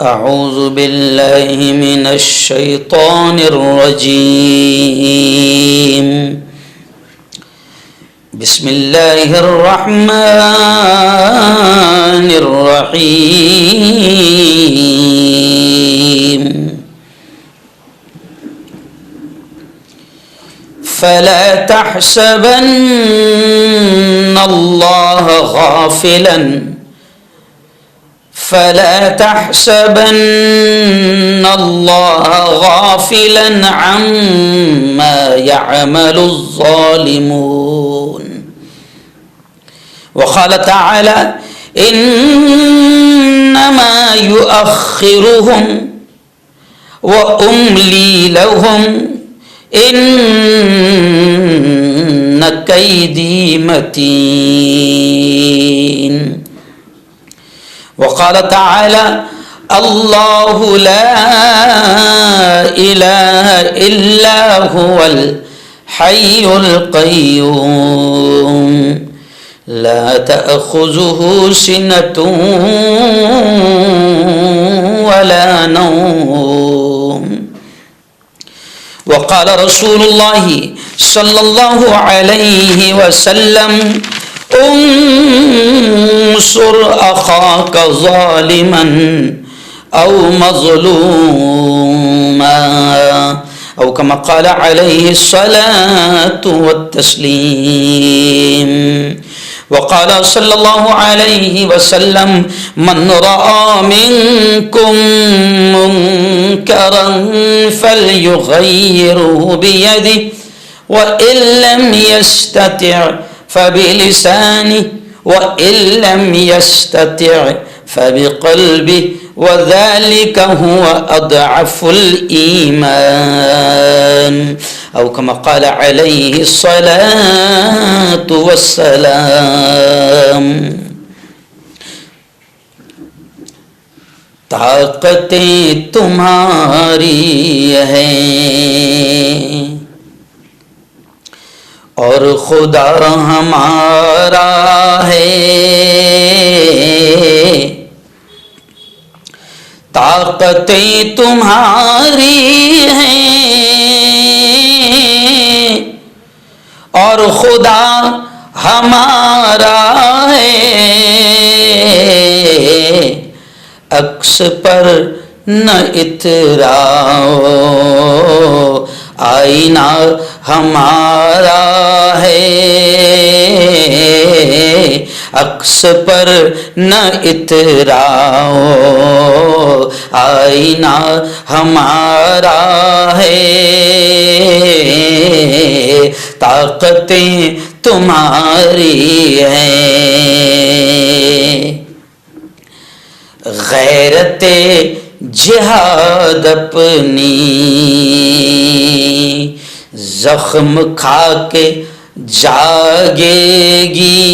أعوذ بالله من الشيطان الرجيم. بسم الله الرحمن الرحيم. فلا تحسبن الله غافلا عما يعمل الظالمون. وقال تعالى: إنما يؤخرهم وأملي لهم إن كيدي متين. وقال تعالى: الله لا إله إلا هو الحي القيوم لا تأخذه سنة ولا نوم. وقال رسول الله صلى الله عليه وسلم: انصر أخاك ظالما أو مظلوما، أو كما قال عليه الصلاة والتسليم. وقال صلى الله عليه وسلم: من رأى منكم منكرا فليغيره بيده وإن لم يستطع فبلسانه وإن لم يستطع فبقلبه وذلك هو أضعف الإيمان، أو كما قال عليه الصلاة والسلام. طاقتیں تمہاری ہیں اور خدا ہمارا ہے، طاقتیں تمہاری ہیں اور خدا ہمارا ہے، عکس پر نہ اتراؤ، آئینہ ہمارا ہے، عکس پر نہ اتراؤ، آئینہ ہمارا ہے، طاقتیں تمہاری ہیں، غیرت جہاد اپنی زخم کھا کے جاگے گی،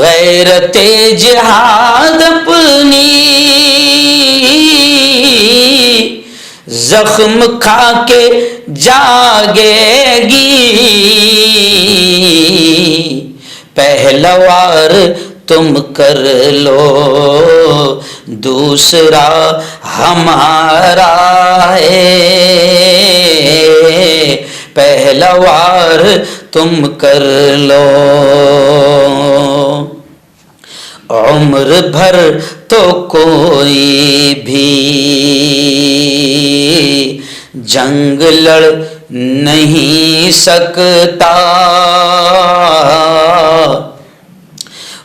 غیرت جہاد اپنی زخم کھا کے جاگے گی، پہلا وار تم کر لو دوسرا ہمارا ہے، پہلا وار تم کر لو، عمر بھر تو کوئی بھی جنگ لڑ نہیں سکتا،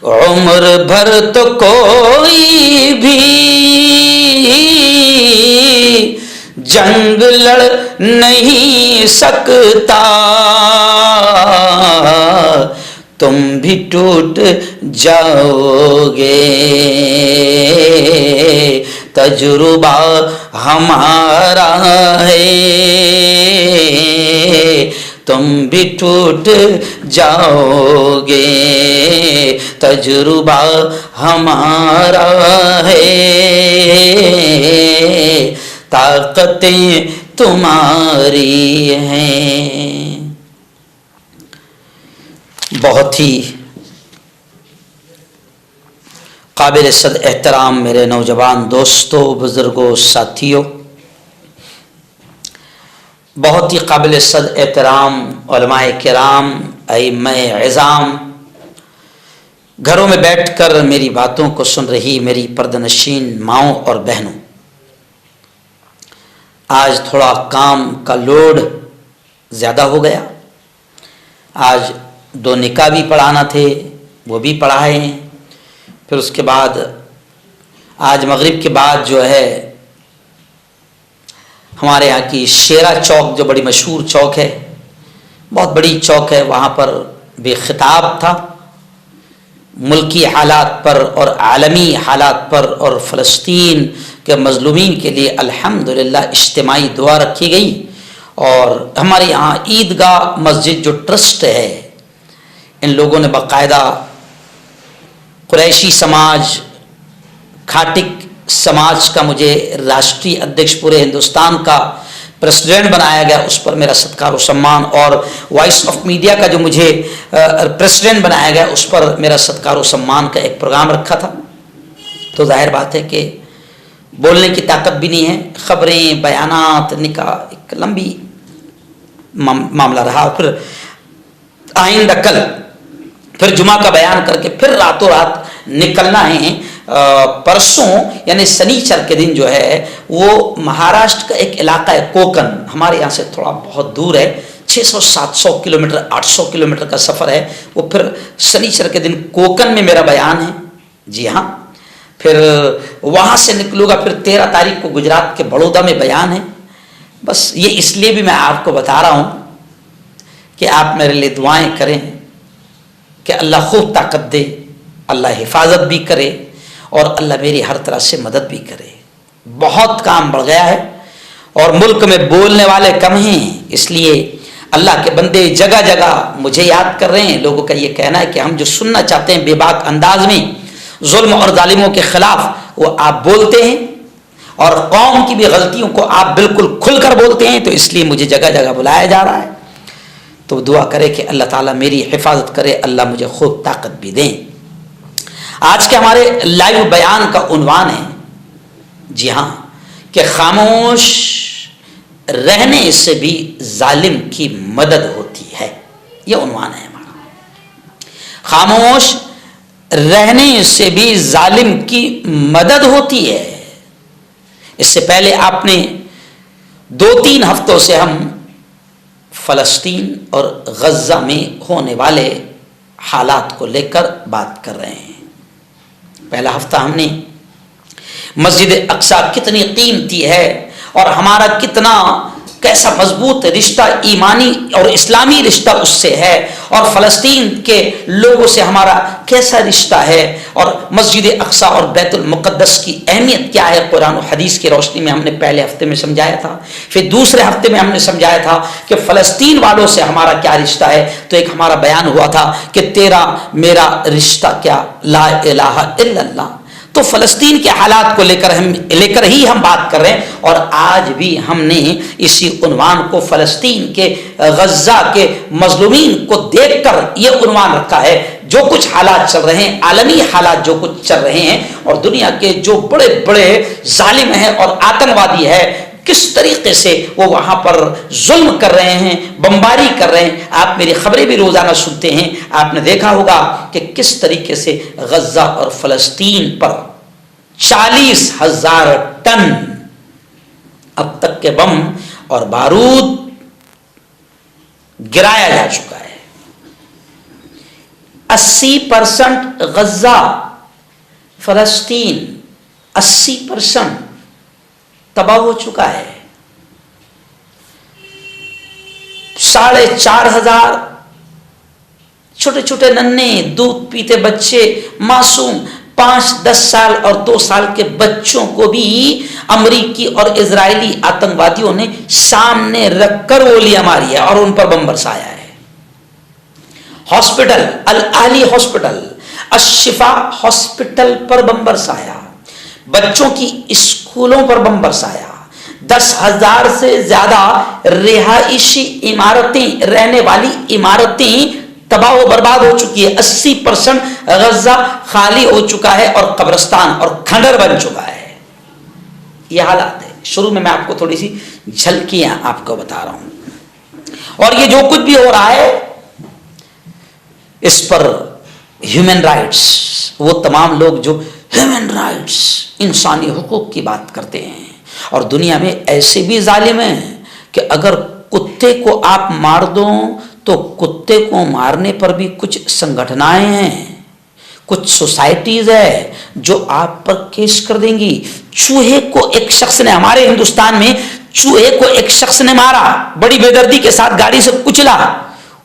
عمر بھر تو کوئی بھی جنگ لڑ نہیں سکتا، تم بھی ٹوٹ جاؤ گے، تجربہ ہمارا ہے، تم بھی ٹوٹ جاؤ گے، تجربہ ہمارا ہے، طاقتیں تمہاری ہیں۔ بہت ہی قابل صد احترام میرے نوجوان دوستوں، بزرگوں، ساتھیوں، بہت ہی قابل صد احترام علماء کرام، ائمہ عظام، گھروں میں بیٹھ کر میری باتوں کو سن رہی میری پردہ نشین ماؤں اور بہنوں، آج تھوڑا کام کا لوڈ زیادہ ہو گیا۔ آج 2 نکاح بھی پڑھانا تھے، وہ بھی پڑھائے ہیں۔ پھر اس کے بعد آج مغرب کے بعد جو ہے ہمارے یہاں کی شیرا چوک، جو بڑی مشہور چوک ہے، بہت بڑی چوک ہے، وہاں پر بھی خطاب تھا ملکی حالات پر اور عالمی حالات پر، اور فلسطین کے مظلومین کے لیے الحمدللہ اجتماعی دعا رکھی گئی۔ اور ہمارے یہاں عیدگاہ مسجد جو ٹرسٹ ہے، ان لوگوں نے باقاعدہ قریشی سماج، کھاٹک سماج کا مجھے راشٹری ادھیکش پورے ہندوستان کا پریسیڈنٹ بنایا گیا، اس پر میرا ستکار و سمان، اور وائس آف میڈیا کا جو مجھے پریسیڈنٹ بنایا گیا، اس پر میرا ستکار و سمان کا ایک پروگرام رکھا تھا۔ تو ظاہر بات ہے کہ بولنے کی طاقت بھی نہیں ہے، خبریں، بیانات، نکاح، ایک لمبی معاملہ رہا۔ پھر آئندہ کل پھر جمعہ کا بیان کر کے پھر راتوں رات نکلنا ہے۔ پرسوں یعنی سنیچر کے دن جو ہے وہ مہاراشٹر کا ایک علاقہ ہے کوکن، ہمارے یہاں سے تھوڑا بہت دور ہے، 600-700 کلومیٹر 800 کلومیٹر کا سفر ہے۔ وہ پھر سنیچر کے دن کوکن میں میرا بیان ہے، جی ہاں۔ پھر وہاں سے نکلوں گا، پھر 13 تاریخ کو گجرات کے بڑودہ میں بیان ہے۔ بس یہ اس لیے بھی میں آپ کو بتا رہا ہوں کہ آپ میرے لیے دعائیں کریں کہ اللہ خوب طاقت دے، اللہ حفاظت بھی کرے، اور اللہ میری ہر طرح سے مدد بھی کرے۔ بہت کام بڑھ گیا ہے اور ملک میں بولنے والے کم ہیں، اس لیے اللہ کے بندے جگہ جگہ مجھے یاد کر رہے ہیں۔ لوگوں کا یہ کہنا ہے کہ ہم جو سننا چاہتے ہیں بے باک انداز میں ظلم اور ظالموں کے خلاف، وہ آپ بولتے ہیں، اور قوم کی بھی غلطیوں کو آپ بالکل کھل کر بولتے ہیں، تو اس لیے مجھے جگہ جگہ بلایا جا رہا ہے۔ تو دعا کرے کہ اللہ تعالیٰ میری حفاظت کرے، اللہ مجھے خوب طاقت بھی دیں۔ آج کے ہمارے لائیو بیان کا عنوان ہے، جی ہاں، کہ خاموش رہنے سے بھی ظالم کی مدد ہوتی ہے۔ یہ عنوان ہے ہمارا، خاموش رہنے سے بھی ظالم کی مدد ہوتی ہے۔ اس سے پہلے آپ نے 2-3 ہفتوں سے ہم فلسطین اور غزہ میں ہونے والے حالات کو لے کر بات کر رہے ہیں۔ پہلا ہفتہ ہم نے مسجد اقصی کتنی قیمتی ہے، اور ہمارا کتنا کیسا مضبوط رشتہ، ایمانی اور اسلامی رشتہ اس سے ہے، اور فلسطین کے لوگوں سے ہمارا کیسا رشتہ ہے، اور مسجد اقصی اور بیت المقدس کی اہمیت کیا ہے قرآن و حدیث کی روشنی میں ہم نے پہلے ہفتے میں سمجھایا تھا۔ پھر دوسرے ہفتے میں ہم نے سمجھایا تھا کہ فلسطین والوں سے ہمارا کیا رشتہ ہے۔ تو ایک ہمارا بیان ہوا تھا کہ تیرا میرا رشتہ کیا، لا الہ الا اللہ۔ تو فلسطین کے حالات کو لے کر ہی ہم بات کر رہے ہیں، اور آج بھی ہم نے اسی عنوان کو فلسطین کے، غزہ کے مظلومین کو دیکھ کر یہ عنوان رکھا ہے۔ جو کچھ حالات چل رہے ہیں، عالمی حالات جو کچھ چل رہے ہیں، اور دنیا کے جو بڑے بڑے ظالم ہیں اور آتنکوادی ہے، کس طریقے سے وہ وہاں پر ظلم کر رہے ہیں، بمباری کر رہے ہیں۔ آپ میری خبریں بھی روزانہ سنتے ہیں، آپ نے دیکھا ہوگا کہ کس طریقے سے غزہ اور فلسطین پر 40,000 ٹن اب تک کے بم اور بارود گرایا جا چکا ہے۔ 80% غزہ، فلسطین 80% تباہ ہو چکا ہے۔ 4,500 چھوٹے چھوٹے ننھے دودھ پیتے بچے، معصوم 5-10 سال اور 2 سال کے بچوں کو بھی امریکی اور اسرائیلی آتنکوادیوں نے سامنے رکھ کر گولیاں ماری ہے اور ان پر بم برسایا ہے۔ ہاسپٹل، الاہلی ہاسپٹل، الشفا ہاسپٹل پر بم برسایا، بچوں کی اسکولوں پر بم برسایا، 10,000 سے زیادہ رہائشی عمارتیں، رہنے والی عمارتیں تباہ و برباد ہو چکی ہے. 80% غزہ خالی ہو چکا ہے اور قبرستان اور کھنڈر بن چکا ہے. یہ حالات ہے. شروع میں آپ کو تھوڑی سی جھلکیاں آپ کو بتا رہا ہوں. اور یہ جو کچھ بھی ہو رہا ہے اس پر ہیومن رائٹس، وہ تمام لوگ جو ہیومن رائٹس انسانی حقوق کی بات کرتے ہیں، اور دنیا میں ایسے بھی ظالم ہیں کہ اگر کتے کو آپ مار دو تو کتے کو مارنے پر بھی کچھ سنگھٹنائیں ہیں، کچھ سوسائٹیز ہے جو آپ پر کیس کر دیں گی. چوہے کو ایک شخص نے، ہمارے ہندوستان میں چوہے کو ایک شخص نے مارا، بڑی بے دردی کے ساتھ گاڑی سے کچلا،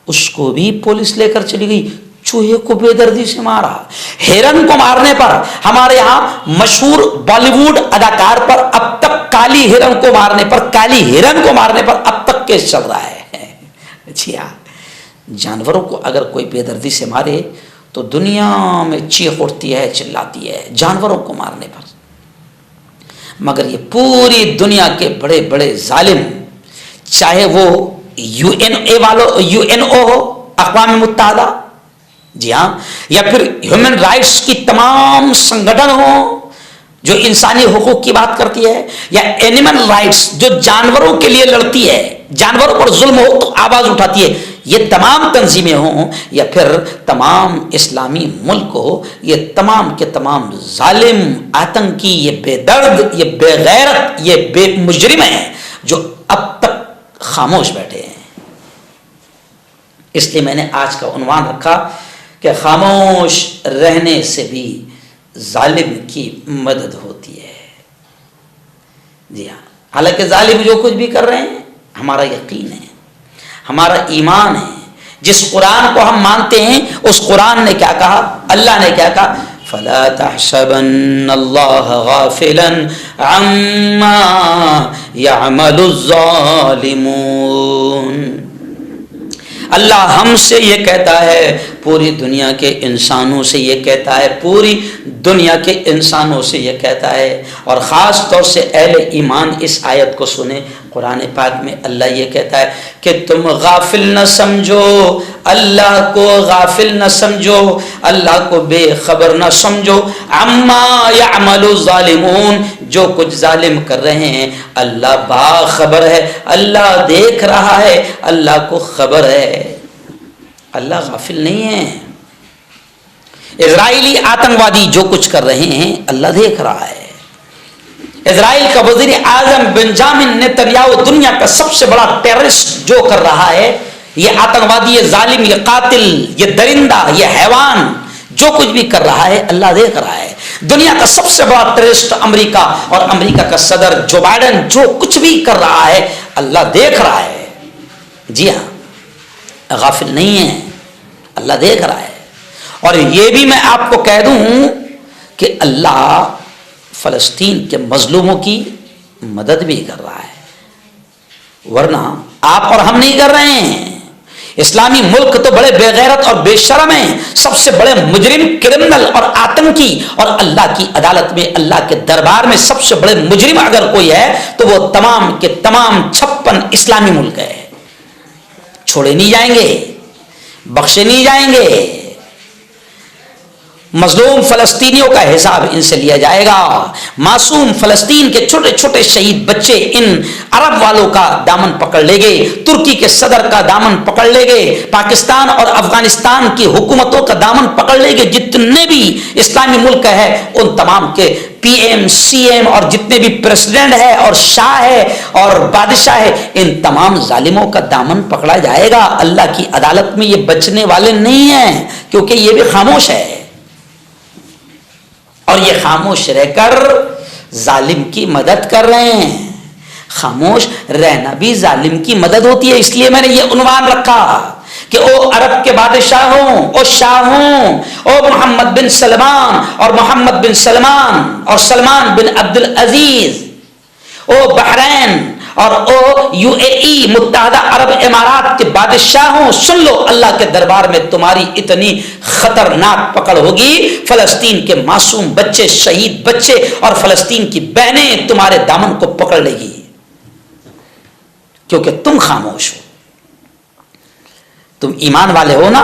اس کو بھی پولیس لے کر چلی گئی. چوہے کو بے دردی سے مارا. ہرن کو مارنے پر ہمارے ہاں مشہور بالی ووڈ اداکار پر اب تک کالی ہرن کو مارنے پر اب تک کیس چل رہا ہے. جی ہاں، جانوروں کو اگر کوئی بے دردی سے مارے تو دنیا میں چیخ اٹھتی ہے، چلاتی ہے جانوروں کو مارنے پر. مگر یہ پوری دنیا کے بڑے بڑے ظالم، چاہے وہ UN ہو، اقوام متحدہ، جی ہاں، یا پھر ہیومن رائٹس کی تمام سنگھٹن ہوں جو انسانی حقوق کی بات کرتی ہے، یا اینیمل رائٹس جو جانوروں کے لیے لڑتی ہے، جانوروں پر ظلم ہو تو آواز اٹھاتی ہے، یہ تمام تنظیمیں ہوں، یا پھر تمام اسلامی ملک ہو، یہ تمام کے تمام ظالم، آتنکی، یہ بے درد، یہ بے غیرت، یہ بے مجرم ہیں جو اب تک خاموش بیٹھے ہیں. اس لیے میں نے آج کا عنوان رکھا کہ خاموش رہنے سے بھی ظالم کی مدد ہوتی ہے. جی ہاں، حالانکہ ظالم جو کچھ بھی کر رہے ہیں، ہمارا یقین ہے، ہمارا ایمان ہے، جس قرآن کو ہم مانتے ہیں اس قرآن نے کیا کہا، اللہ نے کیا کہا، فَلَا تَحْسَبَنَّ اللَّهَ غَافِلًا عَمَّا يَعْمَلُ الظَّالِمُونَ. اللہ ہم سے یہ کہتا ہے، پوری دنیا کے انسانوں سے یہ کہتا ہے، پوری دنیا کے انسانوں سے یہ کہتا ہے، اور خاص طور سے اہل ایمان اس آیت کو سنیں. قرآن پاک میں اللہ یہ کہتا ہے کہ تم غافل نہ سمجھو، اللہ کو غافل نہ سمجھو، اللہ کو بے خبر نہ سمجھو، عما یعمل الظالمون، جو کچھ ظالم کر رہے ہیں اللہ باخبر ہے، اللہ دیکھ رہا ہے، اللہ کو خبر ہے، اللہ غافل نہیں ہے. اسرائیلی آتنکوادی جو کچھ کر رہے ہیں اللہ دیکھ رہا ہے. اسرائیل کا وزیر اعظم بنجامن نیتنیاہو دنیا کا سب سے بڑا ٹیررسٹ جو کر رہا ہے، یہ آتنکوادی، یہ ظالم، یہ قاتل، یہ درندہ، یہ حیوان جو کچھ بھی کر رہا ہے اللہ دیکھ رہا ہے. دنیا کا سب سے بڑا ٹیررسٹ امریکہ، اور امریکہ کا صدر جو بائیڈن جو کچھ بھی کر رہا ہے اللہ دیکھ رہا ہے. جی ہاں، غافل نہیں ہے، اللہ دیکھ رہا ہے. اور یہ بھی میں آپ کو کہہ دوں کہ اللہ فلسطین کے مظلوموں کی مدد بھی کر رہا ہے، ورنہ آپ اور ہم نہیں کر رہے ہیں. اسلامی ملک تو بڑے بے غیرت اور بے شرم ہیں، سب سے بڑے مجرم، کرمنل اور آتنکی، اور اللہ کی عدالت میں، اللہ کے دربار میں سب سے بڑے مجرم اگر کوئی ہے تو وہ تمام کے تمام 56 اسلامی ملک ہے. چھوڑے نہیں جائیں گے، بخشے نہیں جائیں گے. مظلوم فلسطینیوں کا حساب ان سے لیا جائے گا. معصوم فلسطین کے چھوٹے چھوٹے شہید بچے ان عرب والوں کا دامن پکڑ لے گئے، ترکی کے صدر کا دامن پکڑ لے گئے، پاکستان اور افغانستان کی حکومتوں کا دامن پکڑ لے گئے. جتنے بھی اسلامی ملک ہے ان تمام کے PM، CM اور جتنے بھی پریزیڈنٹ ہے اور شاہ ہے اور بادشاہ ہے، ان تمام ظالموں کا دامن پکڑا جائے گا. اللہ کی عدالت میں یہ بچنے والے نہیں ہیں، کیونکہ یہ بھی خاموش ہے، اور یہ خاموش رہ کر ظالم کی مدد کر رہے ہیں. خاموش رہنا بھی ظالم کی مدد ہوتی ہے. اس لیے میں نے یہ عنوان رکھا کہ او عرب کے بادشاہوں، او شاہوں، او محمد بن سلمان اور محمد بن سلمان اور سلمان بن عبد العزیز، او بحرین اور او UAE متحدہ عرب امارات کے بادشاہوں، سن لو، اللہ کے دربار میں تمہاری اتنی خطرناک پکڑ ہوگی. فلسطین کے معصوم بچے، شہید بچے اور فلسطین کی بہنیں تمہارے دامن کو پکڑ لے گی، کیونکہ تم خاموش ہو. تم ایمان والے ہو نا،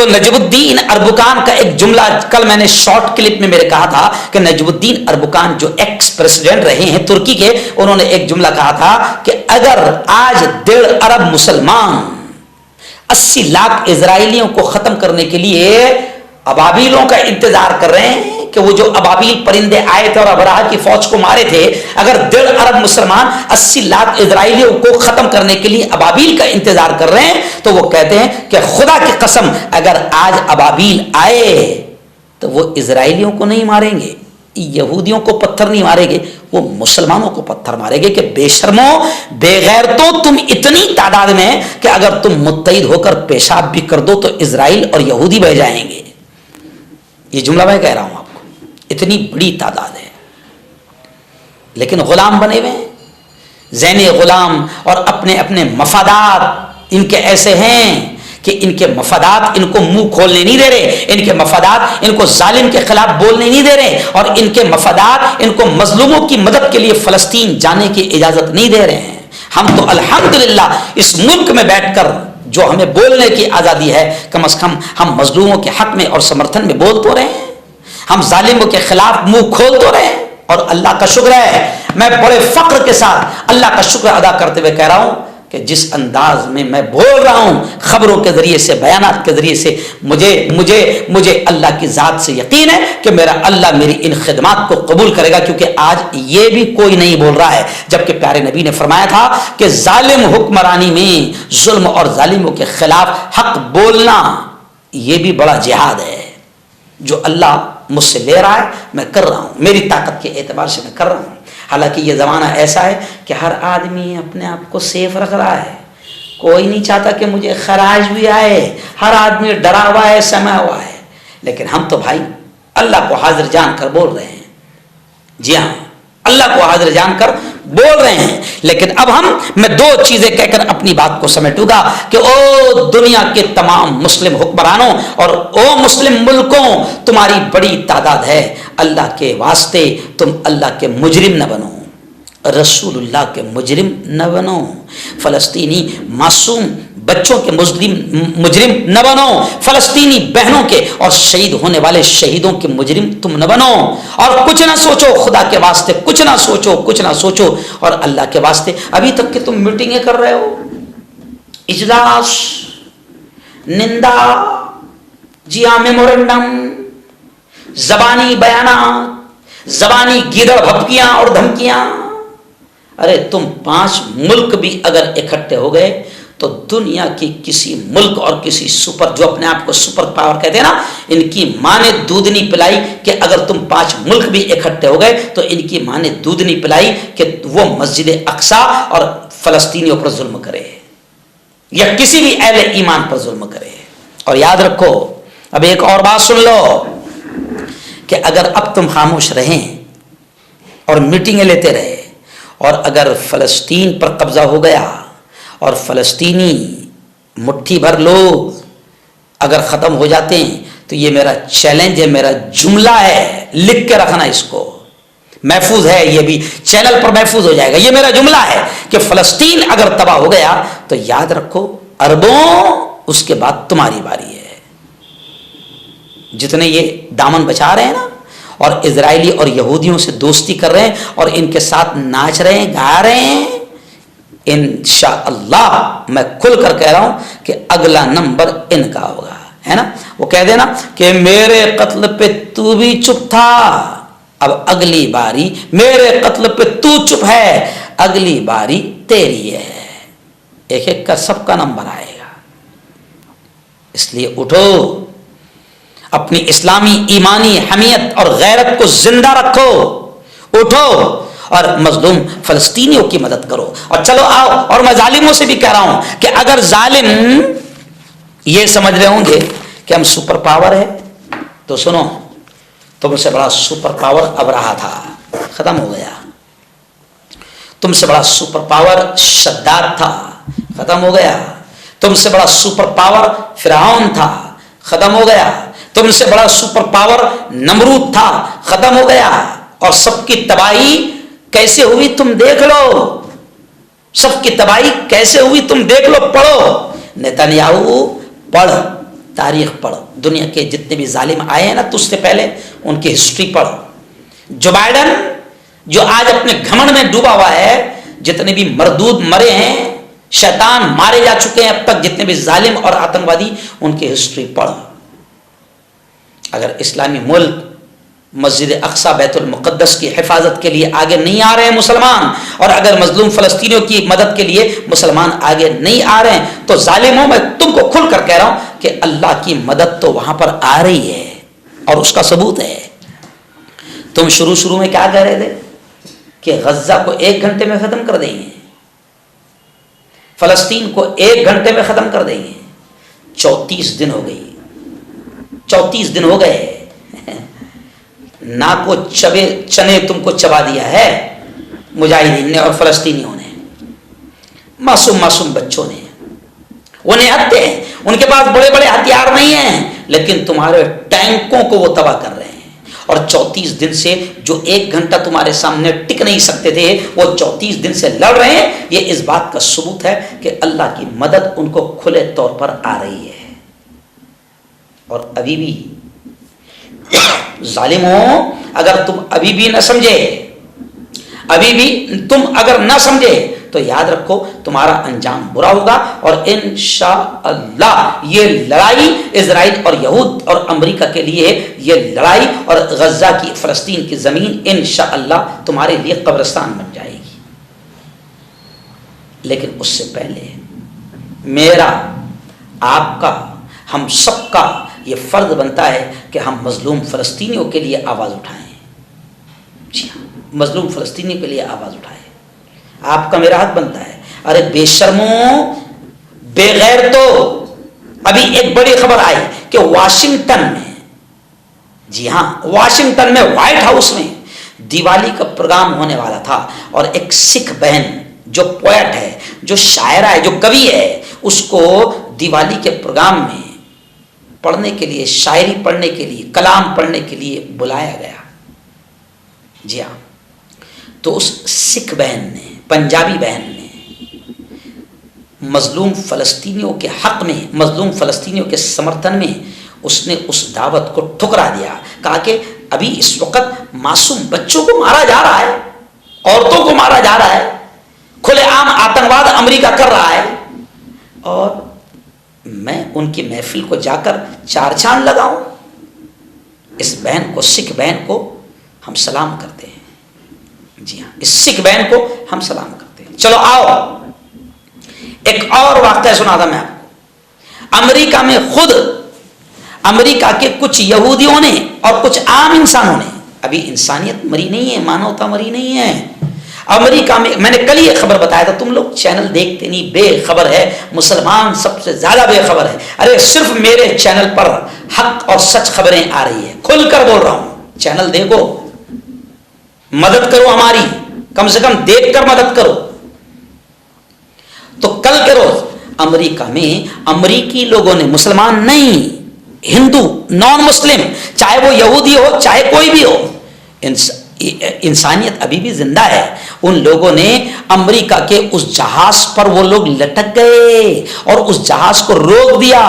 تو نجم الدین اربکان کا ایک جملہ کل میں نے شارٹ کلپ میں میرے کہا تھا کہ نجم الدین اربکان جو ایکس پریزیڈنٹ رہے ہیں ترکی کے، انہوں نے ایک جملہ کہا تھا کہ اگر آج 1.5 ارب مسلمان 80 لاکھ اسرائیلیوں کو ختم کرنے کے لیے ابابیلوں کا انتظار کر رہے ہیں کہ وہ جو ابابیل پرندے آئے تھے اور ابراہ کی فوج کو مارے تھے، اگر 1.5 ارب مسلمان 80 لاکھ اسرائیلیوں کو ختم کرنے کے لیے ابابیل کا انتظار کر رہے ہیں، تو وہ کہتے ہیں کہ خدا کی قسم اگر آج ابابیل آئے تو وہ اسرائیلیوں کو نہیں ماریں گے، یہودیوں کو پتھر نہیں ماریں گے، وہ مسلمانوں کو پتھر ماریں گے کہ بے شرمو بے غیرتو تم اتنی تعداد میں کہ اگر تم متحد ہو کر پیشاب بھی کر دو تو اسرائیل اور یہودی بہ جائیں گے۔ یہ جملہ میں کہہ رہا ہوں آپ کو، اتنی بڑی تعداد ہے، لیکن غلام بنے ہوئے ہیں، ذہنی غلام، اور اپنے اپنے مفادات ان کے ایسے ہیں کہ ان کے مفادات ان کو منہ کھولنے نہیں دے رہے، ان کے مفادات ان کو ظالم کے خلاف بولنے نہیں دے رہے، اور ان کے مفادات ان کو مظلوموں کی مدد کے لیے فلسطین جانے کی اجازت نہیں دے رہے ہیں۔ ہم تو الحمدللہ اس ملک میں بیٹھ کر جو ہمیں بولنے کی آزادی ہے، کم از کم ہم مظلوموں کے حق میں اور سمرتھن میں بول تو رہے ہیں، ہم ظالموں کے خلاف منہ کھول تو رہے ہیں، اور اللہ کا شکر ہے، میں بڑے فخر کے ساتھ اللہ کا شکر ادا کرتے ہوئے کہہ رہا ہوں کہ جس انداز میں میں بول رہا ہوں، خبروں کے ذریعے سے، بیانات کے ذریعے سے، مجھے اللہ کی ذات سے یقین ہے کہ میرا اللہ میری ان خدمات کو قبول کرے گا، کیونکہ آج یہ بھی کوئی نہیں بول رہا ہے، جبکہ پیارے نبی نے فرمایا تھا کہ ظالم حکمرانی میں ظلم اور ظالموں کے خلاف حق بولنا یہ بھی بڑا جہاد ہے، جو اللہ مجھ سے لے رہا ہے میں کر رہا ہوں، میری طاقت کے اعتبار سے میں کر رہا ہوں۔ حالانکہ یہ زمانہ ایسا ہے کہ ہر آدمی اپنے آپ کو سیف رکھ رہا ہے، کوئی نہیں چاہتا کہ مجھے خراج بھی آئے، ہر آدمی ڈرا ہوا ہے، سما ہوا ہے، لیکن ہم تو بھائی اللہ کو حاضر جان کر بول رہے ہیں، جی ہاں اللہ کو حاضر جان کر بول رہے ہیں۔ لیکن اب میں 2 چیزیں کہہ کر اپنی بات کو سمیٹوں گا کہ او دنیا کے تمام مسلم حکمرانوں اور او مسلم ملکوں، تمہاری بڑی تعداد ہے، اللہ کے واسطے تم اللہ کے مجرم نہ بنو، رسول اللہ کے مجرم نہ بنو، فلسطینی معصوم بچوں کے مجرم نہ بنو، فلسطینی بہنوں کے اور شہید ہونے والے شہیدوں کے مجرم تم نہ بنو، اور کچھ نہ سوچو خدا کے واسطے، کچھ نہ سوچو، اور اللہ کے واسطے ابھی تک کہ تم میٹنگیں کر رہے ہو، اجلاس، نندا، جی ہاں میمورنڈم، زبانی بیانات، زبانی گیدڑ بھپکیاں اور دھمکیاں، ارے تم 5 ملک بھی اگر اکٹھے ہو گئے تو دنیا کی کسی ملک اور کسی جو اپنے آپ کو سپر پاور کہتے ہیں نا، ان کی ماں نے دودھ نہیں پلائی کہ اگر تم 5 ملک بھی اکٹھے ہو گئے تو ان کی ماں نے دودھ نہیں پلائی کہ وہ مسجد اقصی اور فلسطینیوں پر ظلم کرے یا کسی بھی اہل ایمان پر ظلم کرے۔ اور یاد رکھو، اب ایک اور بات سن لو کہ اگر اب تم خاموش رہیں اور میٹنگیں لیتے رہے، اور اگر فلسطین پر قبضہ ہو گیا اور فلسطینی مٹھی بھر لوگ اگر ختم ہو جاتے ہیں، تو یہ میرا چیلنج ہے، میرا جملہ ہے، لکھ کے رکھنا، اس کو محفوظ ہے، یہ بھی چینل پر محفوظ ہو جائے گا، یہ میرا جملہ ہے کہ فلسطین اگر تباہ ہو گیا تو یاد رکھو اربوں اس کے بعد تمہاری باری ہے۔ جتنے یہ دامن بچا رہے ہیں نا اور اسرائیلی اور یہودیوں سے دوستی کر رہے ہیں اور ان کے ساتھ ناچ رہے ہیں، گا رہے ہیں، انشاءاللہ میں کھل کر کہہ رہا ہوں کہ اگلا نمبر ان کا ہوگا، ہے نا؟ وہ کہہ دینا کہ میرے قتل پہ تو بھی چپ تھا، اب اگلی باری میرے قتل پہ تو چپ ہے، اگلی باری تیری ہے، ایک ایک کا سب کا نمبر آئے گا۔ اس لیے اٹھو، اپنی اسلامی ایمانی حمیت اور غیرت کو زندہ رکھو، اٹھو اور مظلوم فلسطینیوں کی مدد کرو۔ اور چلو آؤ، اور میں ظالموں سے بھی کہہ رہا ہوں کہ اگر ظالم یہ سمجھ رہے ہوں گے کہ ہم سپر پاور ہے، تو سنو، تم سے بڑا سپر پاور ابراہا تھا، ختم ہو گیا۔ تم سے بڑا سپر پاور شداد تھا، ختم ہو گیا۔ تم سے بڑا سپر پاور فرعون تھا، ختم ہو گیا۔ تم سے بڑا سپر پاور نمرود تھا، ختم ہو گیا۔ اور سب کی تباہی کیسے ہوئی تم دیکھ لو، سب کی تباہی کیسے ہوئی تم دیکھ لو، پڑھو، نیتنیاہو پڑھ تاریخ پڑھ, دنیا کے جتنے بھی ظالم آئے ہیں نا تجھ سے پہلے, ان کی ہسٹری پڑھ. جو بائیڈن جو آج اپنے گھمنڈ میں ڈوبا ہوا ہے, جتنے بھی مردود مرے ہیں, شیطان مارے جا چکے ہیں اب تک, جتنے بھی ظالم اور آتنکوادی, ان کی ہسٹری پڑھ. اگر اسلامی ملک مسجد اقصی بیت المقدس کی حفاظت کے لیے آگے نہیں آ رہے ہیں مسلمان, اور اگر مظلوم فلسطینیوں کی مدد کے لیے مسلمان آگے نہیں آ رہے ہیں, تو ظالموں, میں تم کو کھل کر کہہ رہا ہوں کہ اللہ کی مدد تو وہاں پر آ رہی ہے, اور اس کا ثبوت ہے. تم شروع میں کیا کہہ رہے تھے کہ غزہ کو 1 گھنٹے میں ختم کر دیں گے, فلسطین کو 1 گھنٹے میں ختم کر دیں گے. 34 دن ہو گئی, 34 دن ہو گئے, نہ کو چنے تم کو چبا دیا ہے مجاہدین نے اور فلسطینیوں نے, معصوم بچوں نے. وہ نہتے ہیں, ان کے پاس بڑے بڑے ہتھیار نہیں ہیں, لیکن تمہارے ٹینکوں کو وہ تباہ کر رہے ہیں. اور 34 دن سے جو 1 گھنٹہ تمہارے سامنے ٹک نہیں سکتے تھے, وہ 34 دن سے لڑ رہے ہیں. یہ اس بات کا ثبوت ہے کہ اللہ کی مدد ان کو کھلے طور پر آ رہی ہے. اور ابھی بھی ظالموں, اگر تم ابھی بھی نہ سمجھے, ابھی بھی تم اگر نہ سمجھے, تو یاد رکھو تمہارا انجام برا ہوگا. اور انشاءاللہ یہ لڑائی اسرائیل اور یہود اور امریکہ کے لیے, یہ لڑائی اور غزہ کی فلسطین کی زمین انشاءاللہ تمہارے لیے قبرستان بن جائے گی. لیکن اس سے پہلے میرا, آپ کا, ہم سب کا یہ فرض بنتا ہے کہ ہم مظلوم فلسطینیوں کے لیے آواز اٹھائیں. جی ہاں, مظلوم فلسطینیوں کے لیے آواز اٹھائیں. آپ کا میرا حق بنتا ہے. ارے بے شرموں, بے غیر, تو ابھی ایک بڑی خبر آئی کہ واشنگٹن میں, جی ہاں واشنگٹن میں, وائٹ ہاؤس میں دیوالی کا پروگرام ہونے والا تھا, اور ایک سکھ بہن جو پوئٹ ہے, جو شاعرہ ہے, جو کوی ہے, اس کو دیوالی کے پروگرام میں پڑھنے کے لیے, شاعری پڑھنے کے لیے, کلام پڑھنے کے لیے بلایا گیا. جی ہاں, تو اس سکھ بہن نے, پنجابی بہن نے مظلوم فلسطینیوں کے حق میں, مظلوم فلسطینیوں کے سمرتھن میں, اس نے اس دعوت کو ٹھکرا دیا. کہا کہ ابھی اس وقت معصوم بچوں کو مارا جا رہا ہے, عورتوں کو مارا جا رہا ہے, کھلے عام آتنکواد امریکہ کر رہا ہے, اور میں ان کی محفل کو جا کر 4 چاند لگاؤں. اس بہن کو, سکھ بہن کو ہم سلام کرتے ہیں. جی ہاں, اس سکھ بہن کو ہم سلام کرتے ہیں. چلو آؤ, ایک اور واقعہ سنا تھا میں آپ کو. امریکہ میں خود امریکہ کے کچھ یہودیوں نے اور کچھ عام انسانوں نے, ابھی انسانیت مری نہیں ہے, مانوتا مری نہیں ہے. امریکہ میں نے کل یہ خبر بتایا تھا, تم لوگ چینل دیکھتے نہیں, بے خبر ہے, مسلمان سب سے زیادہ بے خبر ہے. ارے صرف میرے چینل پر حق اور سچ خبریں آ رہی ہیں, کھل کر بول رہا ہوں. چینل دیکھو, مدد کرو ہماری, کم سے کم دیکھ کر مدد کرو. تو کل کے روز امریکہ میں امریکی لوگوں نے, مسلمان نہیں, ہندو, نان مسلم, چاہے وہ یہودی ہو چاہے کوئی بھی ہو, انسانیت ابھی بھی زندہ ہے, ان لوگوں نے امریکہ کے اس جہاز پر وہ لوگ لٹک گئے اور اس جہاز کو روک دیا.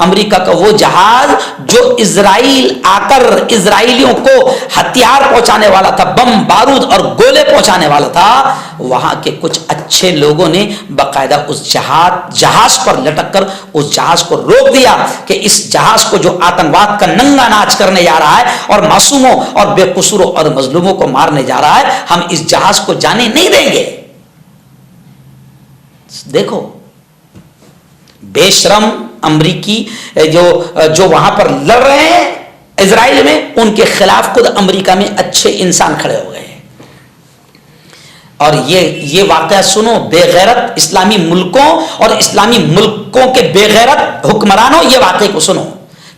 امریکہ کا وہ جہاز جو اسرائیل آ کر اسرائیلیوں کو ہتھیار پہنچانے والا تھا, بم بارود اور گولے پہنچانے والا تھا, وہاں کے کچھ اچھے لوگوں نے باقاعدہ اس جہاز پر لٹک کر اس جہاز کو روک دیا کہ اس جہاز کو جو آتنکواد کا ننگا ناچ کرنے جا رہا ہے اور معصوموں اور بے قصوروں اور مظلوموں کو مارنے جا رہا ہے, ہم اس جہاز کو جانے نہیں دیں گے. دیکھو بے شرم امریکی جو وہاں پر لڑ رہے ہیں اسرائیل میں, ان کے خلاف خود امریکہ میں اچھے انسان کھڑے ہو گئے. اور یہ واقعہ سنو, بے غیرت اسلامی ملکوں اور اسلامی ملکوں کے بے غیرت حکمرانوں, یہ واقعے کو سنو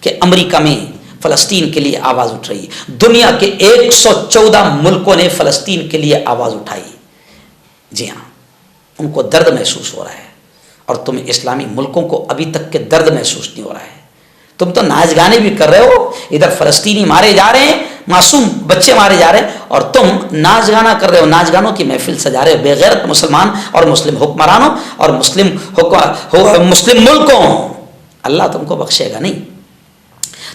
کہ امریکہ میں فلسطین کے لیے آواز اٹھ رہی ہے. دنیا کے 114 ملکوں نے فلسطین کے لیے آواز اٹھائی. جی ہاں, ان کو درد محسوس ہو رہا ہے, اور تم اسلامی ملکوں کو ابھی تک کے درد محسوس نہیں ہو رہا ہے. تم تو ناچ گانے بھی کر رہے ہو, ادھر فلسطینی مارے جا رہے ہیں, معصوم بچے مارے جا رہے ہیں, اور تم ناچ گانا کر رہے ہو, ناچ گانوں کی محفل سجا رہے ہو. بے غیرت مسلمان اور مسلم حکمرانوں اور مسلم ملکوں, اللہ تم کو بخشے گا نہیں.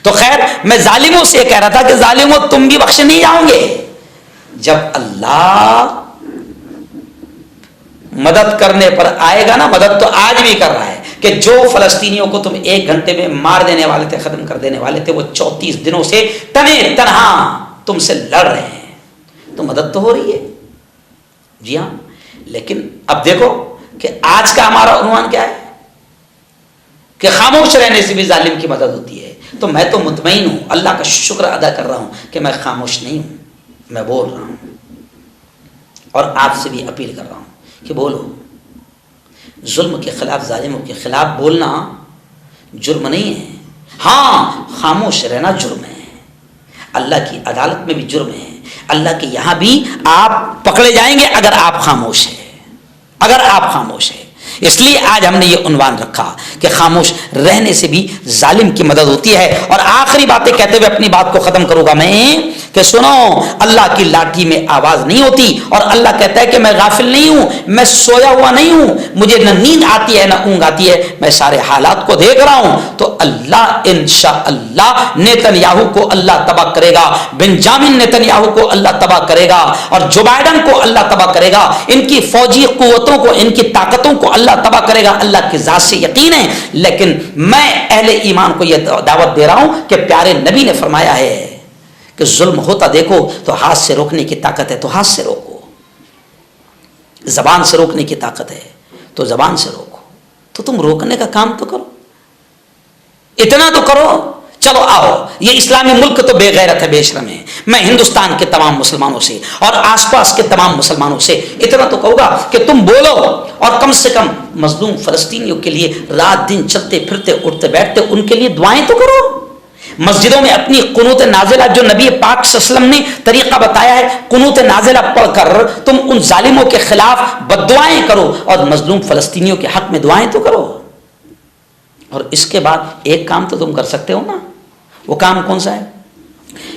تو خیر میں ظالموں سے یہ کہہ رہا تھا کہ ظالموں تم بھی بخشے نہیں جاؤ گے. جب اللہ مدد کرنے پر آئے گا نا, مدد تو آج بھی کر رہا ہے کہ جو فلسطینیوں کو تم 1 گھنٹے میں مار دینے والے تھے, ختم کر دینے والے تھے, وہ 34 دنوں سے تنے تنہا تم سے لڑ رہے ہیں, تو مدد تو ہو رہی ہے. جی ہاں, لیکن اب دیکھو کہ آج کا ہمارا عنوان کیا ہے کہ خاموش رہنے سے بھی ظالم کی مدد ہوتی ہے. تو میں تو مطمئن ہوں, اللہ کا شکر ادا کر رہا ہوں کہ میں خاموش نہیں ہوں, میں بول رہا ہوں. اور آپ سے بھی اپیل کر رہا ہوں کہ بولو. ظلم کے خلاف, ظالموں کے خلاف بولنا جرم نہیں ہے. ہاں, خاموش رہنا جرم ہے. اللہ کی عدالت میں بھی جرم ہے. اللہ کے یہاں بھی آپ پکڑے جائیں گے اگر آپ خاموش ہیں, اگر آپ خاموش ہیں. اس لیے آج ہم نے یہ عنوان رکھا کہ خاموش رہنے سے بھی ظالم کی مدد ہوتی ہے. اور آخری باتیں کہتے ہوئے اپنی بات کو ختم کروں گا میں کہ سنو, اللہ کی لاٹھی میں آواز نہیں ہوتی. اور اللہ کہتا ہے کہ میں غافل نہیں ہوں, میں سویا ہوا نہیں ہوں, مجھے نہ نیند آتی ہے نہ اونگ آتی ہے, میں سارے حالات کو دیکھ رہا ہوں. تو اللہ انشاءاللہ نیتن یاہو کو اللہ تباہ کرے گا, بنجامن نیتن یاہو کو اللہ تباہ کرے گا, اور جو بائیڈن کو اللہ تباہ کرے گا. ان کی فوجی قوتوں کو, ان کی طاقتوں کو اللہ تباہ کرے گا. اللہ کی ذات سے یقین ہے. لیکن میں اہل ایمان کو یہ دعوت دے رہا ہوں کہ پیارے نبی نے فرمایا ہے کہ ظلم ہوتا دیکھو تو ہاتھ سے روکنے کی طاقت ہے تو ہاتھ سے روکو, زبان سے روکنے کی طاقت ہے تو زبان سے روکو. تو تم روکنے کا کام تو کرو, اتنا تو کرو. چلو آؤ, یہ اسلامی ملک تو بے غیرت ہے, بے شرم ہے. میں ہندوستان کے تمام مسلمانوں سے اور آس پاس کے تمام مسلمانوں سے اتنا تو کہوں گا کہ تم بولو, اور کم سے کم مظلوم فلسطینیوں کے لیے رات دن چلتے پھرتے اٹھتے بیٹھتے ان کے لیے دعائیں تو کرو. مسجدوں میں اپنی قنوت نازلہ جو نبی پاک صلی اللہ علیہ وسلم نے طریقہ بتایا ہے, قنوت نازلہ پڑھ کر تم ان ظالموں کے خلاف بددعائیں کرو اور مظلوم فلسطینیوں کے حق میں دعائیں تو کرو. اور اس کے بعد ایک کام تو تم کر سکتے ہو نا, وہ کام کون سا ہے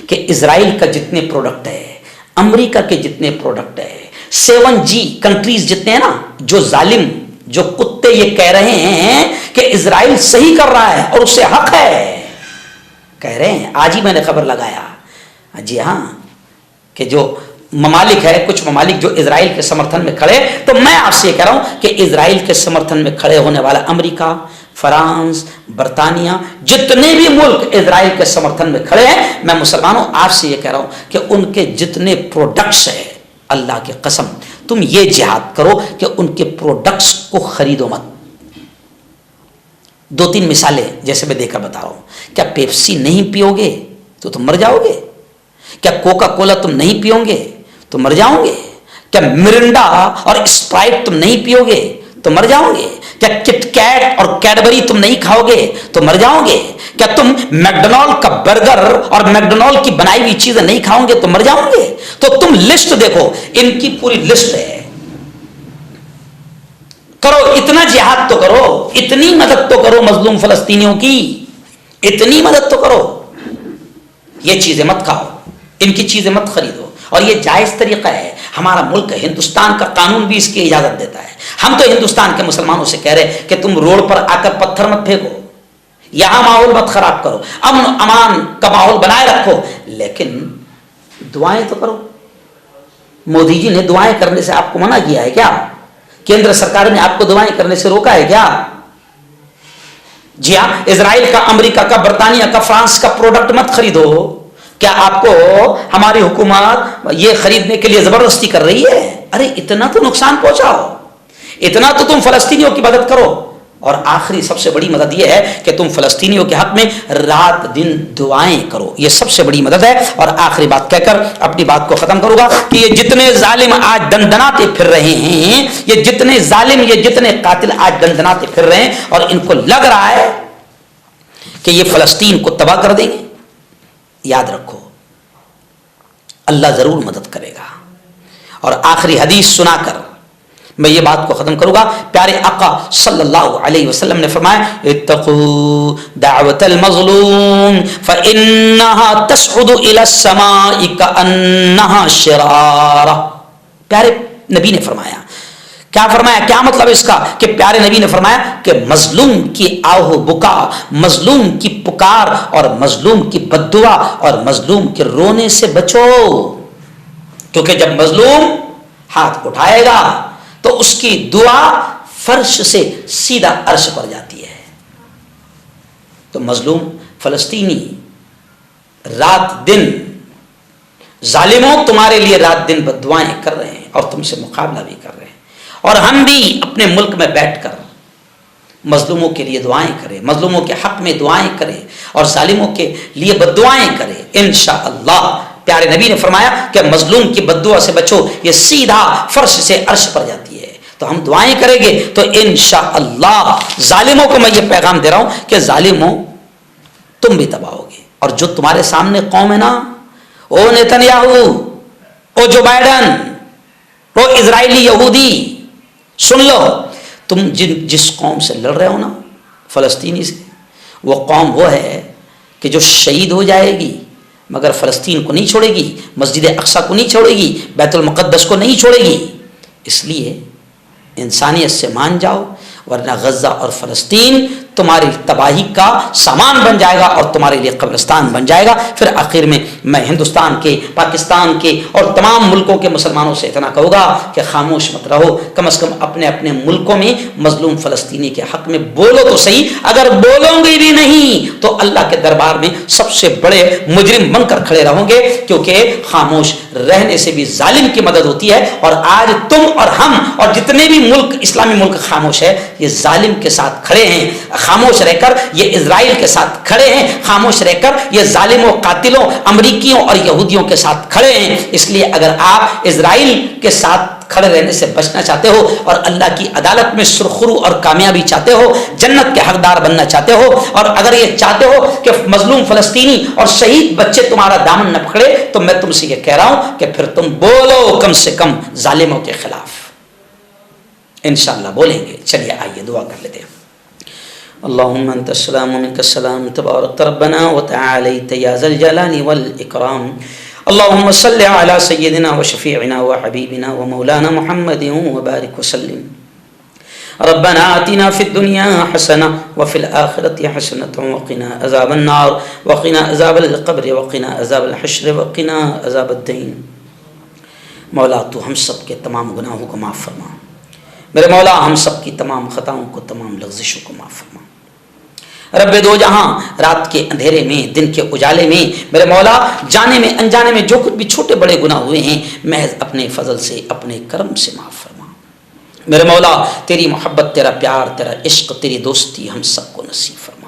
کہ اسرائیل کا جتنے پروڈکٹ ہے, امریکہ کے جتنے پروڈکٹ ہے, 7G کنٹریز جتنے ہیں نا, جو ظالم جو کتے یہ کہہ رہے ہیں کہ اسرائیل صحیح کر رہا ہے اور اسے حق ہے, کہہ رہے ہیں. آج ہی میں نے خبر لگایا, جی ہاں, کہ جو ممالک ہے, کچھ ممالک جو اسرائیل کے سمرتھن میں کھڑے, تو میں آپ سے یہ کہہ رہا ہوں کہ اسرائیل کے سمرتھن میں کھڑے ہونے والا امریکہ, فرانس, برطانیہ, جتنے بھی ملک اسرائیل کے سمرتھن میں کھڑے ہیں, میں مسلمانوں آپ سے یہ کہہ رہا ہوں کہ ان کے جتنے پروڈکٹس ہیں, اللہ کی قسم تم یہ جہاد کرو کہ ان کے پروڈکٹس کو خریدو مت. 2-3 مثالیں جیسے میں دے کر بتا رہا ہوں. کیا پیپسی نہیں پیو گے تو تم مر جاؤ گے؟ کیا کوکا کولا تم نہیں پیو گے تو مر جاؤ گے؟ کیا مرنڈا اور اسپرائٹ تم نہیں پیو گے تو مر جاؤ گے؟ کیا کٹ کیٹ اور کیڈبری تم نہیں کھاؤ گے تو مر جاؤ گے؟ کیا تم میکڈونالڈ کا برگر اور میکڈونالڈ کی بنائی ہوئی چیزیں نہیں کھاؤ گے تو مر جاؤ گے؟ تو تم لسٹ دیکھو, ان کی پوری لسٹ ہے. کرو, اتنا جہاد تو کرو, اتنی مدد تو کرو مظلوم فلسطینیوں کی, اتنی مدد تو کرو. یہ چیزیں مت کھاؤ, ان کی چیزیں مت خریدو. اور یہ جائز طریقہ ہے, ہمارا ملک ہندوستان کا قانون بھی اس کی اجازت دیتا ہے. ہم تو ہندوستان کے مسلمانوں سے کہہ رہے کہ تم روڈ پر آ کر پتھر مت پھینکو, یہاں ماحول مت خراب کرو, امن امان کا ماحول بنائے رکھو, لیکن دعائیں تو کرو. مودی جی نے دعائیں کرنے سے آپ کو منع کیا ہے کیا؟ کیندر سرکار نے آپ کو دعائیں کرنے سے روکا ہے کیا؟ جی ہاں, اسرائیل کا, امریکہ کا, برطانیہ کا, فرانس کا پروڈکٹ مت خریدو. کیا آپ کو ہماری حکومت یہ خریدنے کے لیے زبردستی کر رہی ہے؟ ارے اتنا تو نقصان پہنچاؤ, اتنا تو تم فلسطینیوں کی مدد کرو. اور آخری سب سے بڑی مدد یہ ہے کہ تم فلسطینیوں کے حق میں رات دن دعائیں کرو, یہ سب سے بڑی مدد ہے. اور آخری بات کہہ کر اپنی بات کو ختم کروں گا کہ یہ جتنے ظالم آج دندناتے پھر رہے ہیں, یہ جتنے ظالم, یہ جتنے قاتل آج دندناتے پھر رہے ہیں, اور ان کو لگ رہا ہے کہ یہ فلسطین کو تباہ کر دیں گے, یاد رکھو اللہ ضرور مدد کرے گا. اور آخری حدیث سنا کر میں یہ بات کو ختم کروں گا. پیارے آقا صلی اللہ علیہ وسلم نے فرمایا, اتقوا دعوت المظلوم فانها تصعد الى السماء كانها شرارہ. پیارے نبی نے فرمایا کیا فرمایا؟ کیا مطلب اس کا؟ کہ پیارے نبی نے فرمایا کہ مظلوم کی آہ و بکا، مظلوم کی پکار اور مظلوم کی بد دعا اور مظلوم کے رونے سے بچو، کیونکہ جب مظلوم ہاتھ اٹھائے گا تو اس کی دعا فرش سے سیدھا عرش پر جاتی ہے۔ تو مظلوم فلسطینی رات دن، ظالموں تمہارے لیے رات دن بد دعائیں کر رہے ہیں اور تم سے مقابلہ بھی کر رہے ہیں، اور ہم بھی اپنے ملک میں بیٹھ کر مظلوموں کے لیے دعائیں کریں، مظلوموں کے حق میں دعائیں کریں اور ظالموں کے لیے بد دعائیں کریں۔ انشاءاللہ پیارے نبی نے فرمایا کہ مظلوم کی بد دعا سے بچو، یہ سیدھا فرش سے عرش پر جاتی ہے۔ تو ہم دعائیں کریں گے تو انشاءاللہ ظالموں کو میں یہ پیغام دے رہا ہوں کہ ظالموں تم بھی تباہ ہوگے، اور جو تمہارے سامنے قوم ہے نا، او نیتنیاہو، او جو بائیڈن، او اسرائیلی یہودی، سن لو، تم جس قوم سے لڑ رہے ہو نا، فلسطینی سے، وہ قوم وہ ہے کہ جو شہید ہو جائے گی مگر فلسطین کو نہیں چھوڑے گی، مسجد اقصی کو نہیں چھوڑے گی، بیت المقدس کو نہیں چھوڑے گی۔ اس لیے انسانیت سے مان جاؤ، ورنہ غزہ اور فلسطین تمہاری تباہی کا سامان بن جائے گا اور تمہارے لیے قبرستان بن جائے گا۔ پھر آخر میں میں ہندوستان کے، پاکستان کے اور تمام ملکوں کے مسلمانوں سے اتنا کہوں گا کہ خاموش مت رہو، کم از کم اپنے اپنے ملکوں میں مظلوم فلسطینی کے حق میں بولو تو صحیح، اگر بولو گے بھی نہیں تو اللہ کے دربار میں سب سے بڑے مجرم بن کر کھڑے رہو گے، کیونکہ خاموش رہنے سے بھی ظالم کی مدد ہوتی ہے۔ اور آج تم اور ہم اور جتنے بھی ملک، اسلامی ملک خاموش ہے، یہ ظالم کے ساتھ کھڑے ہیں، خاموش رہ کر یہ اسرائیل کے ساتھ کھڑے ہیں، خاموش رہ کر یہ ظالموں، قاتلوں، امریکیوں اور یہودیوں کے ساتھ کھڑے ہیں۔ اس لیے اگر آپ اسرائیل کے ساتھ کھڑے رہنے سے بچنا چاہتے ہو اور اللہ کی عدالت میں سرخرو اور کامیابی چاہتے ہو، جنت کے حقدار بننا چاہتے ہو، اور اگر یہ چاہتے ہو کہ مظلوم فلسطینی اور شہید بچے تمہارا دامن نہ پکڑے، تو میں تم سے یہ کہہ رہا ہوں کہ پھر تم بولو کم سے کم ظالموں کے خلاف۔ انشاءاللہ بولیں گے۔ چلیے آئیے دعا کر لیتے ہیں۔ اللهم انت السلام ومنك السلام، تبارك ربنا وتعاليت يا ذا الجلال والاكرام۔ اللهم صل على سيدنا وشفيعنا وحبيبنا ومولانا محمد وبارك وسلم۔ ربنا آتنا في الدنيا حسنة وفي الآخرة حسنة وقنا عذاب النار وقنا عذاب القبر وقنا عذاب الحشر وقنا عذاب الدين۔ مولا تو ہم سب کے تمام گناہوں کو معاف فرما، میرے مولا ہم سب کی تمام خطاؤں کو، تمام لغزشوں کو معاف فرما۔ رب دو جہاں، رات کے اندھیرے میں، دن کے اجالے میں، میرے مولا جانے میں انجانے میں جو کچھ بھی چھوٹے بڑے گناہ ہوئے ہیں، محض اپنے فضل سے، اپنے کرم سے معاف فرما۔ میرے مولا تیری محبت، تیرا پیار، تیرا عشق، تیری دوستی ہم سب کو نصیب فرما۔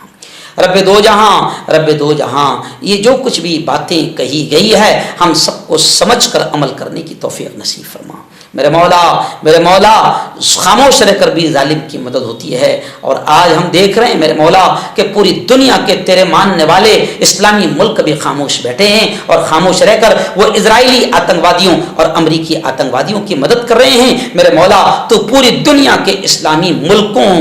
رب دو جہاں، رب دو جہاں، یہ جو کچھ بھی باتیں کہی گئی ہے ہم سب کو سمجھ کر عمل کرنے کی توفیق نصیب فرما۔ میرے مولا، میرے مولا خاموش رہ کر بھی ظالم کی مدد ہوتی ہے، اور آج ہم دیکھ رہے ہیں میرے مولا کہ پوری دنیا کے تیرے ماننے والے اسلامی ملک بھی خاموش بیٹھے ہیں، اور خاموش رہ کر وہ اسرائیلی آتنکوادیوں اور امریکی آتنکوادیوں کی مدد کر رہے ہیں۔ میرے مولا تو پوری دنیا کے اسلامی ملکوں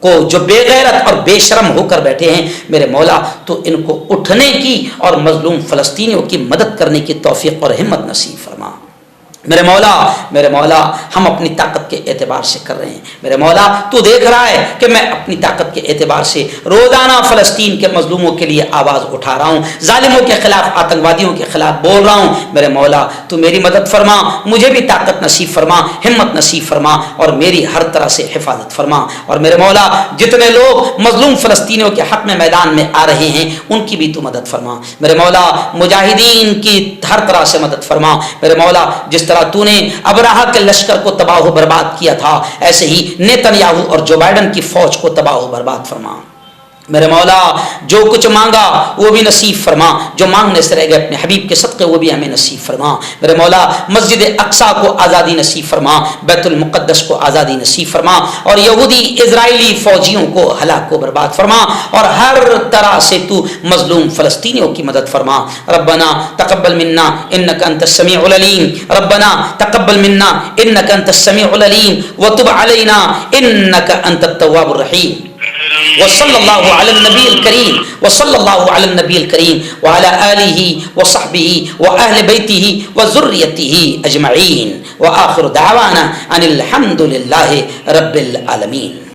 کو جو بے غیرت اور بے شرم ہو کر بیٹھے ہیں، میرے مولا تو ان کو اٹھنے کی اور مظلوم فلسطینیوں کی مدد کرنے کی توفیق اور ہمت نصیب فرما۔ میرے مولا، میرے مولا ہم اپنی طاقت کے اعتبار سے کر رہے ہیں، میرے مولا تو دیکھ رہا ہے کہ میں اپنی طاقت کے اعتبار سے روزانہ فلسطین کے مظلوموں کے لیے آواز اٹھا رہا ہوں، ظالموں کے خلاف، آتنکوادیوں کے خلاف بول رہا ہوں۔ میرے مولا تو میری مدد فرما، مجھے بھی طاقت نصیب فرما، ہمت نصیب فرما، اور میری ہر طرح سے حفاظت فرما۔ اور میرے مولا جتنے لوگ مظلوم فلسطینیوں کے حق میں میدان میں آ رہے ہیں ان کی بھی تو مدد فرما۔ میرے مولا مجاہدین کی ہر طرح سے مدد فرما۔ میرے مولا جس طرح تو نے ابراہا کے لشکر کو تباہ و برباد کیا تھا، ایسے ہی نیتنیاہو اور جو بائیڈن کی فوج کو تباہ و برباد فرما۔ میرے مولا جو کچھ مانگا وہ بھی نصیب فرما، جو مانگنے سے رہ گئے اپنے حبیب کے صدقے وہ بھی ہمیں نصیب فرما۔ میرے مولا مسجد اقصی کو آزادی نصیب فرما، بیت المقدس کو آزادی نصیب فرما، اور یہودی اسرائیلی فوجیوں کو ہلاک و برباد فرما، اور ہر طرح سے تو مظلوم فلسطینیوں کی مدد فرما۔ ربنا تقبل منا انک انت السمیع العلیم، ربنا تقبل منا انک انت السمیع العلیم وتب علینا انک انت التواب الرحیم۔ وصلی اللہ علی النبی الکریم، وصلی اللہ علی النبی الکریم وعلی آلہ وصحبہ واہل بیتہ وذریتہ اجمعین۔ وآخر دعوانا ان الحمد للہ رب العالمین.